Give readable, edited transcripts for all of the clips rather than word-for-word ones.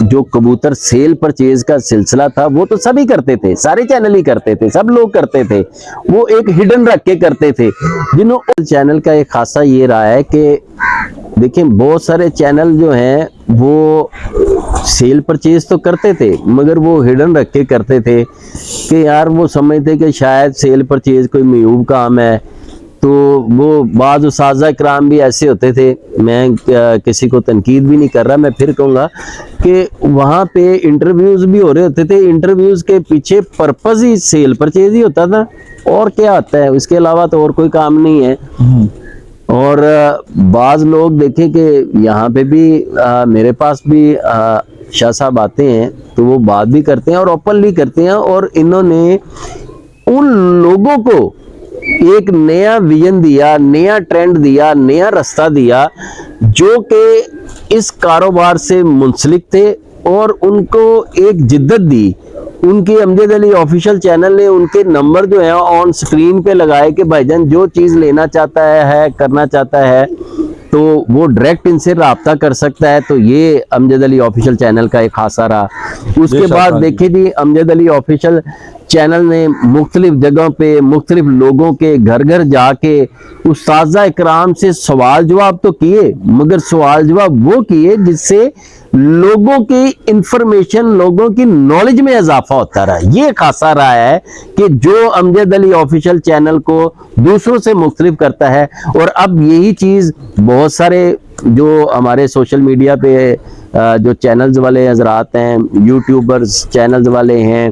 جو کبوتر sale purchase کا سلسلہ تھا وہ تو سبھی کرتے تھے، سارے چینل ہی کرتے تھے، سب لوگ کرتے تھے، وہ ایک ہڈن رکھ کے کرتے تھے. جنہوں چینل کا ایک خاصہ یہ رہا ہے کہ دیکھیں بہت سارے چینل جو ہیں وہ سیل پرچیز تو کرتے تھے مگر وہ ہڈن رکھ کے کرتے تھے کہ یار وہ سمجھتے کہ شاید سیل پرچیز کوئی معیوب کام ہے. تو وہ بعض اساتذہ کرام بھی ایسے ہوتے تھے، میں کسی کو تنقید بھی نہیں کر رہا، میں پھر کہوں گا کہ وہاں پہ انٹرویوز بھی ہو رہے ہوتے تھے، انٹرویوز کے پیچھے پرپز ہی سیل پرچیز ہی ہوتا تھا، اور کیا ہوتا ہے اس کے علاوہ تو اور کوئی کام نہیں ہے. اور بعض لوگ دیکھیں کہ یہاں پہ بھی میرے پاس بھی شاہ صاحب آتے ہیں تو وہ بات بھی کرتے ہیں اور اوپنلی کرتے ہیں، اور انہوں نے ان لوگوں کو ایک نیا ویژن دیا، نیا ٹرینڈ دیا، نیا رستہ دیا جو کہ اس کاروبار سے منسلک تھے، اور ان کو ایک جدت دی. ان کی امجد علی آفیشل چینل نے ان کے نمبر جو ہیں آن سکرین پہ لگائے کہ بھائی جان جو چیز لینا چاہتا ہے کرنا چاہتا ہے تو وہ ڈائریکٹ ان سے رابطہ کر سکتا ہے. تو یہ امجد علی آفیشل چینل کا ایک خاصہ رہا. اس کے بعد دیکھیں جی امجد علی آفیشل چینل نے مختلف جگہوں پہ مختلف لوگوں کے گھر گھر جا کے اساتذہ اکرام سے سوال جواب تو کیے، مگر سوال جواب وہ کیے جس سے لوگوں کی انفارمیشن، لوگوں کی نالج میں اضافہ ہوتا رہا. یہ خاصہ رہا ہے کہ جو امجد علی آفیشل چینل کو دوسروں سے مختلف کرتا ہے. اور اب یہی چیز بہت سارے جو ہمارے سوشل میڈیا پہ جو چینلز والے حضرات ہیں، یوٹیوبرز چینلز والے ہیں،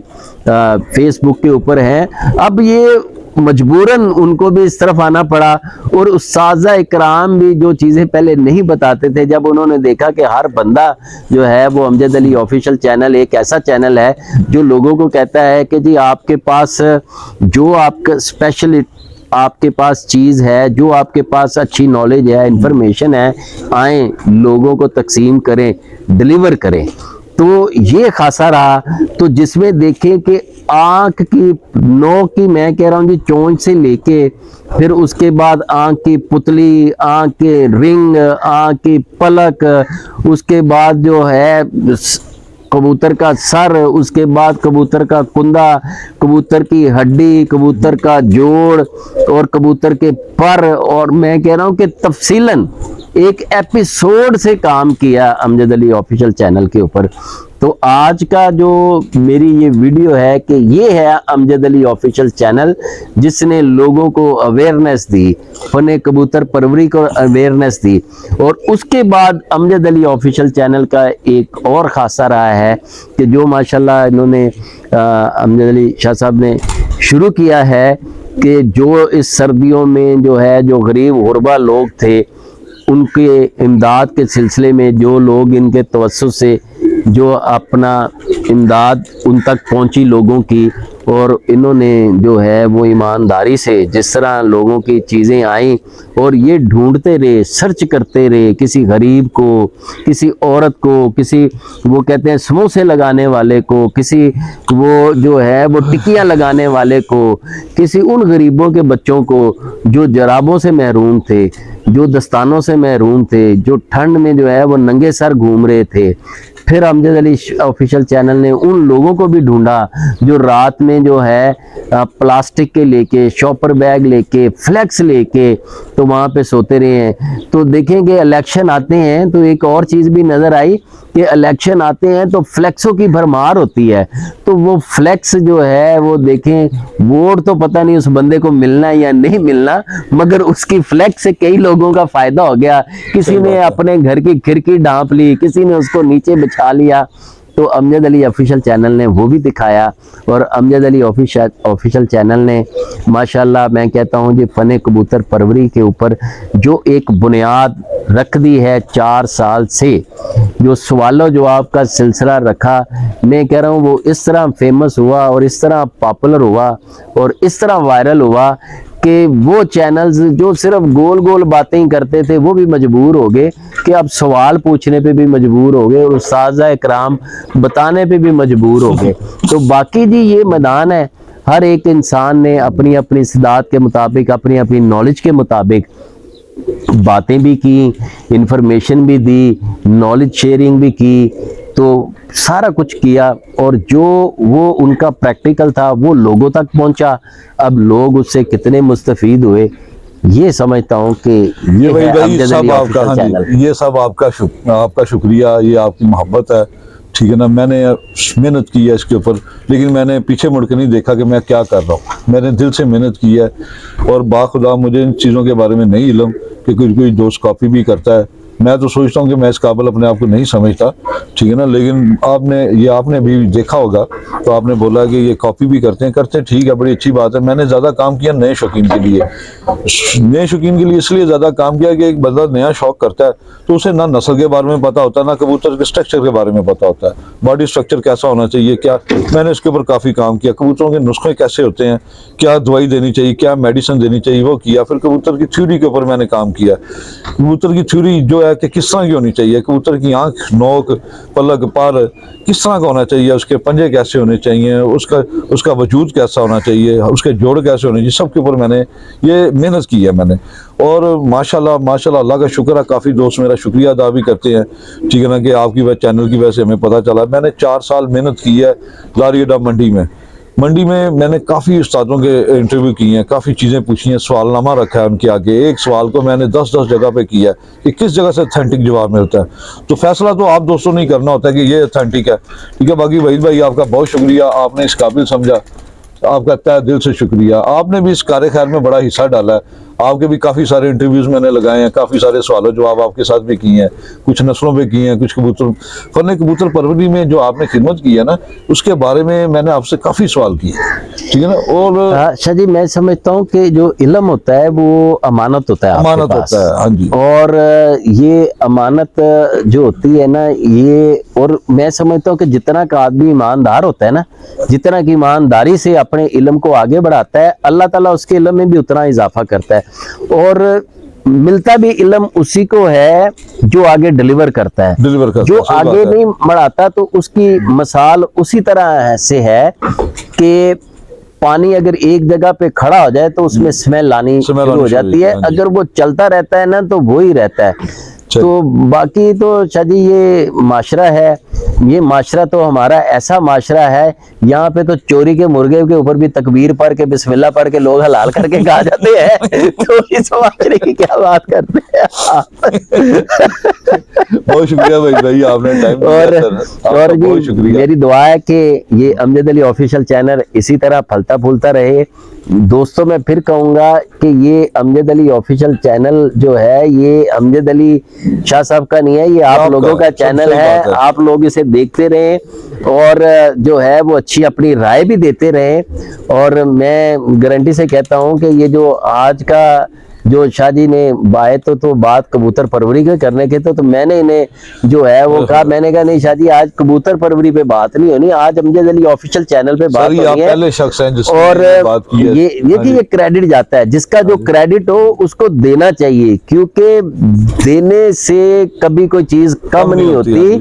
فیس بک کے اوپر ہیں، اب یہ مجبوراً ان کو بھی اس طرف آنا پڑا. اور اساتذہ اکرام بھی جو چیزیں پہلے نہیں بتاتے تھے، جب انہوں نے دیکھا کہ ہر بندہ جو ہے وہ امجد علی آفیشل چینل ایک ایسا چینل ہے جو لوگوں کو کہتا ہے کہ جی آپ کے پاس جو آپ کا اسپیشل آپ کے پاس چیز ہے، جو آپ کے پاس اچھی نالج ہے، انفارمیشن ہے، آئیں لوگوں کو تقسیم کریں، ڈیلیور کریں. تو یہ خاصہ رہا. تو جس میں دیکھیں کہ آنکھ کی نوک کی، میں کہہ رہا ہوں جی چونچ سے لے کے پھر اس کے بعد آنکھ کی پتلی، آنکھ کے رنگ، آنکھ کی پلک، اس کے بعد جو ہے کبوتر کا سر، اس کے بعد کبوتر کا کندہ، کبوتر کی ہڈی، کبوتر کا جوڑ اور کبوتر کے پر، اور میں کہہ رہا ہوں کہ تفصیلاً ایک ایپیسوڈ سے کام کیا امجد علی آفیشل چینل کے اوپر. تو آج کا جو میری یہ ویڈیو ہے کہ یہ ہے امجد علی آفیشل چینل جس نے لوگوں کو اویئرنیس دی، فن کبوتر پروری کو اویئرنیس دی. اور اس کے بعد امجد علی آفیشل چینل کا ایک اور خاصہ رہا ہے کہ جو ماشاءاللہ انہوں نے امجد علی شاہ صاحب نے شروع کیا ہے کہ جو اس سردیوں میں جو ہے جو غریب غربا لوگ تھے ان کے امداد کے سلسلے میں، جو لوگ ان کے توسط سے جو اپنا امداد ان تک پہنچی لوگوں کی، اور انہوں نے جو ہے وہ ایمانداری سے جس طرح لوگوں کی چیزیں آئیں اور یہ ڈھونڈتے رہے، سرچ کرتے رہے، کسی غریب کو، کسی عورت کو، کسی وہ کہتے ہیں سموسے لگانے والے کو، کسی وہ جو ہے وہ ٹکیاں لگانے والے کو، کسی ان غریبوں کے بچوں کو جو جرابوں سے محروم تھے، جو دستانوں سے محروم تھے، جو ٹھنڈ میں جو ہے وہ ننگے سر گھوم رہے تھے. پھر امجد علی آفیشل چینل نے ان لوگوں کو بھی ڈھونڈا جو رات میں جو ہے پلاسٹک کے لے کے، شاپر بیگ لے کے، فلیکس لے کے تو وہاں پہ سوتے رہے ہیں. تو دیکھیں کہ الیکشن آتے ہیں تو ایک اور چیز بھی نظر آئی کہ الیکشن آتے ہیں تو فلیکسوں کی بھرمار ہوتی ہے. تو وہ فلیکس جو ہے وہ دیکھیں، ووٹ تو پتہ نہیں اس بندے کو ملنا یا نہیں ملنا، مگر اس کی فلیکس سے کئی لوگوں کا فائدہ ہو گیا. کسی نے اپنے گھر کی کھڑکی ڈھانپ لی، کسی نے اس کو نیچے بچھا لیا. تو امجد علی آفیشل چینل نے وہ بھی دکھایا. اور امجد علی آفیشل چینل نے ماشاءاللہ میں کہتا ہوں جی فن کبوتر پروری کے اوپر جو ایک بنیاد رکھ دی ہے 4 سال سے، جو سوال و جواب کا سلسلہ رکھا، میں کہہ رہا ہوں وہ اس طرح فیمس ہوا اور اس طرح پاپولر ہوا اور اس طرح وائرل ہوا کہ وہ چینلز جو صرف گول گول باتیں ہی کرتے تھے وہ بھی مجبور ہو گئے کہ اب سوال پوچھنے پہ بھی مجبور ہو گئے اور اساتذہ اکرام بتانے پہ بھی مجبور ہو گئے. تو باقی جی یہ میدان ہے، ہر ایک انسان نے اپنی اپنی استعداد کے مطابق، اپنی اپنی نالج کے مطابق باتیں بھی کی، انفارمیشن بھی دی، نالج شیئرنگ بھی کی. تو سارا کچھ کیا اور جو وہ ان کا پریکٹیکل تھا وہ لوگوں تک پہنچا. اب لوگ اس سے کتنے مستفید ہوئے یہ سمجھتا ہوں کہ یہ ہے امجد علی آفیشل چینل. یہ سب آپ کا شکریہ, یہ آپ کی محبت ہے, ٹھیک ہے نا. میں نے محنت کی ہے اس کے اوپر, لیکن میں نے پیچھے مڑ کے نہیں دیکھا کہ میں کیا کر رہا ہوں. میں نے دل سے محنت کی ہے, اور باخدا مجھے ان چیزوں کے بارے میں نہیں علم کہ کوئی دوست کاپی بھی کرتا ہے. میں تو سوچتا ہوں کہ میں اس قابل اپنے آپ کو نہیں سمجھتا, ٹھیک ہے نا. لیکن آپ نے بھی دیکھا ہوگا تو آپ نے بولا کہ یہ کاپی بھی کرتے ہیں, ٹھیک ہے, بڑی اچھی بات ہے. میں نے زیادہ کام کیا نئے شوقین کے لیے اس لیے زیادہ کام کیا کہ ایک بندہ نیا شوق کرتا ہے تو اسے نہ نسل کے بارے میں پتا ہوتا ہے, نہ کبوتر کے اسٹرکچر کے بارے میں پتا ہوتا ہے, باڈی اسٹرکچر کیسا ہونا چاہیے. کیا میں نے اس کے اوپر کافی کام کیا, کبوتروں کے نسخے کیسے ہوتے ہیں, کیا دوائی دینی چاہیے, کیا میڈیسن دینی چاہیے, وہ کیا. پھر کبوتر کی تھیوری کے اوپر میں نے کام کیا. کبوتر کی تھیوری جو ہے کہ کس طرح کی ہونی چاہیے, کبوتر کی آنکھ, نوک, پلک, پر کس طرح کا ہونا چاہیے, اس کے پنجے کیسے ہونے چاہیے, اس کا وجود کیسا ہونا چاہیے, اس کے جوڑ کیسے ہونے چاہیے, سب کے اوپر میں نے یہ محنت کی ہے میں نے. اور ماشاءاللہ اللہ کا شکر ہے, کافی دوست میرا شکریہ ادا بھی کرتے ہیں, ٹھیک ہے نا, کہ آپ کی چینل کی وجہ سے ہمیں پتہ چلا. میں نے 4 سال محنت کی ہے زاری اڈا منڈی میں نے کافی استادوں کے انٹرویو کیے ہیں, کافی چیزیں پوچھی ہیں, سوال نامہ رکھا ہے ان کے آگے. ایک سوال کو میں نے 10 جگہ پہ کیا ہے کہ کس جگہ سے اتھینٹک جواب ملتا ہے. تو فیصلہ تو آپ دوستوں نے کرنا ہوتا ہے کہ یہ اتھینٹک ہے, ٹھیک ہے. باقی وحید بھائی آپ کا بہت شکریہ, آپ نے اس قابل سمجھا, آپ کا تہ دل سے شکریہ. آپ نے بھی اس کار خیر میں بڑا حصہ ڈالا ہے. آپ کے بھی کافی سارے انٹرویوز میں نے لگائے ہیں, کافی سارے سوال و جواب آپ کے ساتھ بھی کیے ہیں, کچھ نسلوں پہ کیے ہیں, کچھ کبوتر پروری میں جو آپ نے خدمت کی ہے نا, اس کے بارے میں نے آپ سے کافی سوال کیے, ٹھیک ہے نا. اور شاہ جی میں سمجھتا ہوں کہ جو علم ہوتا ہے وہ امانت ہوتا ہے, امانت ہوتا ہے. ہاں جی. اور یہ امانت جو ہوتی ہے نا یہ, اور میں سمجھتا ہوں کہ جتنا کا آدمی ایماندار ہوتا ہے نا, جتنا کی ایمانداری سے اپنے علم کو آگے بڑھاتا ہے, اللہ تعالیٰ اس کے علم میں بھی اتنا اضافہ کرتا ہے. اور ملتا بھی علم اسی کو ہے جو آگے ڈیلیور کرتا ہے, جو آگے نہیں بڑھاتا. تو اس کی مثال اسی طرح سے ہے کہ پانی اگر ایک جگہ پہ کھڑا ہو جائے تو اس میں سمیل آنی شروع ہو جاتی ہے, اگر وہ چلتا رہتا ہے نا تو وہی رہتا ہے. تو باقی تو شاہ جی یہ معاشرہ ہے, یہ معاشرہ تو ہمارا ایسا معاشرہ ہے, یہاں پہ تو چوری کے مرغے کے اوپر بھی تکبیر پڑھ کے بسم اللہ پڑھ کے لوگ حلال کر کے کھا جاتے ہیں. تو اس معاشرے کی کیا بات کرتے ہیں. بہت شکریہ بھائی, آپ نے ٹائم دیا. اور جی میری دعا ہے کہ یہ امجد علی آفیشل چینل اسی طرح پھلتا پھولتا رہے. دوستوں میں پھر کہوں گا کہ یہ امجد علی آفیشل چینل جو ہے یہ امجد علی شاہ صاحب کا نہیں ہے, یہ آپ لوگوں کا چینل ہے. آپ لوگ اسے دیکھتے رہیں اور جو ہے وہ اچھی اپنی رائے بھی دیتے رہیں. اور میں گارنٹی سے کہتا ہوں کہ یہ جو آج کا جو شاہ جی نے تو بات کبوتر پروری کے کرنے کے تو میں نے انہیں جو ہے وہ کہا, میں نے کہا نہیں شاہ جی آج کبوتر پروری پہ بات نہیں ہونی, آج امجد علی آفیشل چینل پہ بات ہونی ہے. اور یہ کریڈٹ جاتا ہے, جس کا جو کریڈٹ ہو اس کو دینا چاہیے, کیونکہ دینے سے کبھی کوئی چیز کم نہیں ہوتی.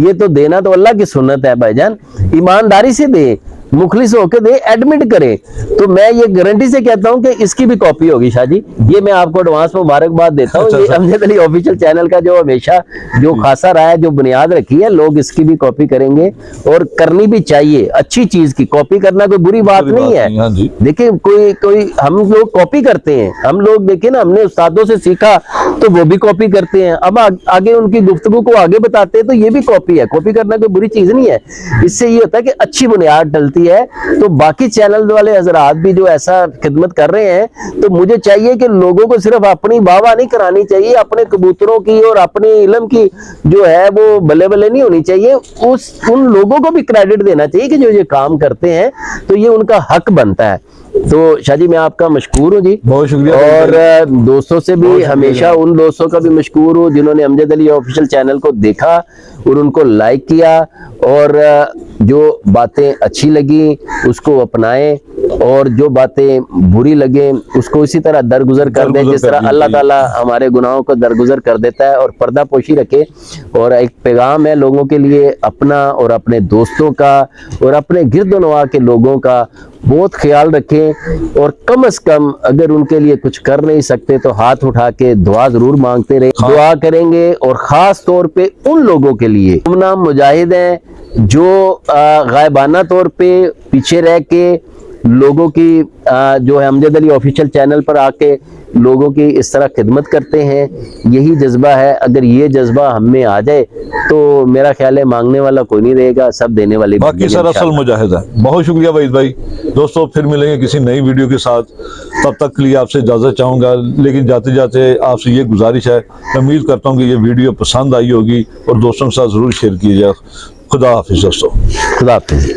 یہ تو دینا تو اللہ کی سنت ہے بھائی جان, ایمانداری سے دے, مخلص ہو کے دے, ایڈمٹ کرے. تو میں یہ گارنٹی سے کہتا ہوں کہ اس کی بھی کاپی ہوگی شاہ جی, یہ میں آپ کو ایڈوانس مبارکباد دیتا ہوں. یہ امجد علی آفیشل چینل کا جو ہمیشہ جو خاصا رہا ہے, جو بنیاد رکھی ہے, لوگ اس کی بھی کاپی کریں گے اور کرنی بھی چاہیے. اچھی چیز کی کاپی کرنا کوئی بری بات نہیں ہے. دیکھیں کوئی ہم لوگ کاپی کرتے ہیں, ہم لوگ دیکھیں نا, ہم نے استادوں سے سیکھا تو وہ بھی کاپی کرتے ہیں, اب آگے ان کی گفتگو کو آگے بتاتے ہیں, تو یہ بھی کاپی ہے. کاپی کرنا کوئی بری چیز نہیں ہے, اس سے یہ ہوتا ہے کہ اچھی بنیاد ڈلتی ہے. تو باقی چینل والے حضرات بھی جو ایسا خدمت کر رہے ہیں, تو مجھے چاہیے کہ لوگوں کو صرف اپنی واہ واہ نہیں کرانی چاہیے, اپنے کبوتروں کی اور اپنے علم کی جو ہے وہ بلے بلے نہیں ہونی چاہیے. ان لوگوں کو بھی کریڈٹ دینا چاہیے کہ جو یہ کام کرتے ہیں, تو یہ ان کا حق بنتا ہے. تو شاہ جی میں آپ کا مشکور ہوں جی, بہت شکریہ. اور دوستوں سے بھی ہمیشہ ان دوستوں کا بھی مشکور ہوں جنہوں نے امجد علی آفیشل چینل کو دیکھا اور ان کو لائک کیا, اور جو باتیں اچھی لگی اس کو اپنائیں. اور جو باتیں بری لگیں اس کو اسی طرح درگزر کر دیں جس طرح اللہ تعالیٰ ہمارے گناہوں کو درگزر کر دیتا ہے، اور پردہ پوشی رکھے۔ اور ایک پیغام ہے لوگوں کے لیے، اپنا اور اپنے دوستوں کا اور اپنے گرد و نواح کے لوگوں کا بہت خیال رکھیں، اور کم از کم اگر ان کے لیے کچھ کر نہیں سکتے تو ہاتھ اٹھا کے دعا ضرور مانگتے رہیں، دعا کریں گے۔ اور خاص طور پہ ان لوگوں کے لیے گمنام مجاہد ہیں جو غائبانہ طور پہ پیچھے رہ کے لوگوں کی جو ہے امجد علی آفیشیل چینل پر آ کے لوگوں کی اس طرح خدمت کرتے ہیں، یہی جذبہ ہے۔ اگر یہ جذبہ ہم میں آ جائے تو میرا خیال ہے مانگنے والا کوئی نہیں رہے گا، سب دینے والے باقی سر اصل مجاہد ہے۔ بہت شکریہ وحید بھائی۔ دوستو پھر ملیں گے کسی نئی ویڈیو کے ساتھ، تب تک کے لیے آپ سے اجازت چاہوں گا، لیکن جاتے جاتے آپ سے یہ گزارش ہے، میں امید کرتا ہوں کہ یہ ویڈیو پسند آئی ہوگی اور دوستوں کے ساتھ ضرور شیئر کیجیے۔ خدا حافظ دوستو۔ خدا حافظ۔